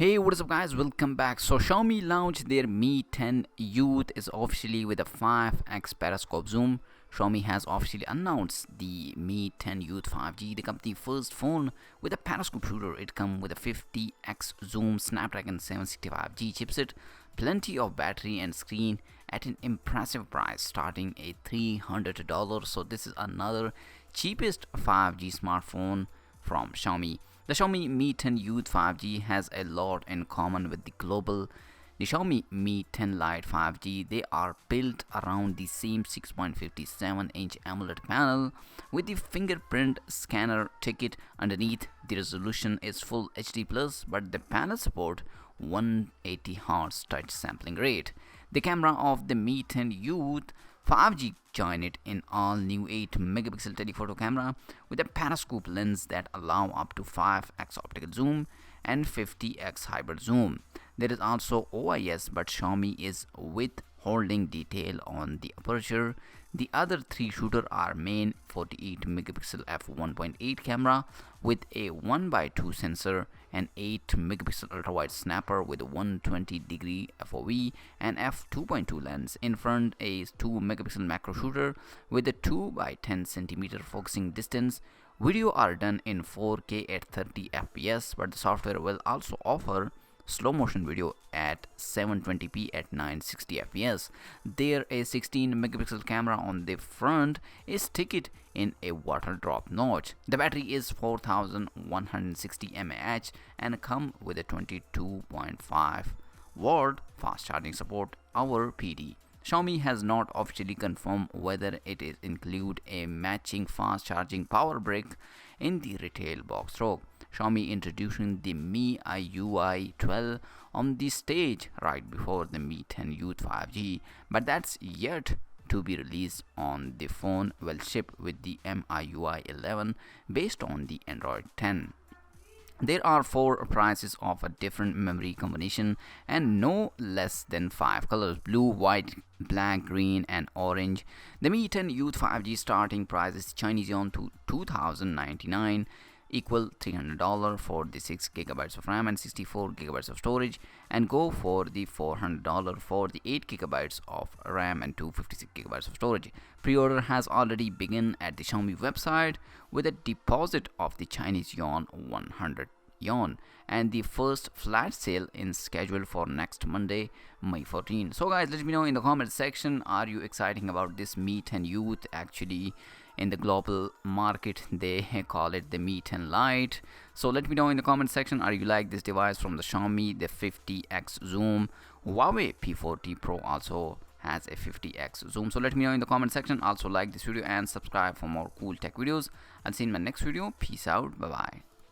Hey, what is up guys, welcome back. So Xiaomi launched their Mi 10 Youth is officially with a 5x periscope zoom. Xiaomi has officially announced the Mi 10 Youth 5G, the company's first phone with a periscope shooter. It comes with a 50x zoom Snapdragon 765G chipset, plenty of battery and screen at an impressive price starting at $300. So this is another cheapest 5G smartphone from Xiaomi. The Xiaomi Mi 10 Youth 5G has a lot in common with the Xiaomi Mi 10 Lite 5G. They are built around the same 6.57-inch AMOLED panel with the fingerprint scanner ticket underneath. The resolution is full HD plus, but the panel support 180 Hz touch sampling rate. The camera of the Mi 10 Youth 5G join it in all new 8 megapixel telephoto camera with a periscope lens that allow up to 5x optical zoom and 50x hybrid zoom. There is also OIS, but Xiaomi is withholding detail on the aperture. The other three shooters are main 48 megapixel f1.8 camera with a 1x2 sensor, and 8 megapixel ultra wide snapper with a 120-degree FOV and f2.2 lens. In front, a 2 megapixel macro shooter with a 2x10 centimeter focusing distance. Video are done in 4K at 30 fps, but the software will also offer slow motion video at 720p at 960 fps. There a 16 megapixel camera on the front is ticket in a water drop notch. The battery is 4160 mAh and come with a 22.5 watt fast charging support over PD. Xiaomi has not officially confirmed whether it is include a matching fast charging power brick in the retail box stock. Xiaomi introducing the MIUI 12 on the stage right before the Mi 10 Youth 5G, but that's yet to be released. On the phone will ship with the MIUI 11 based on the Android 10. There are 4 prices of a different memory combination and no less than 5 colors: blue, white, black, green and orange. The Mi 10 Youth 5G starting price is Chinese yuan to 2099, equal $300 for the 6 gigabytes of RAM and 64 gigabytes of storage, and go for the $400 for the 8 gigabytes of RAM and 256 gigabytes of storage. Pre-order has already begun at the Xiaomi website with a deposit of the Chinese yuan 100 yuan, and the first flash sale is scheduled for next Monday, May 14. So guys, let me know in the comment section, are you excited about this Mi 10 Youth? Actually, in the global market they call it the Mi 10 Lite. So let me know in the comment section, are you like this device from the Xiaomi, the 50x zoom? Huawei P40 Pro also has a 50x zoom. So let me know in the comment section. Also like this video and subscribe for more cool tech videos. I'll see you in my next video. Peace out. Bye bye.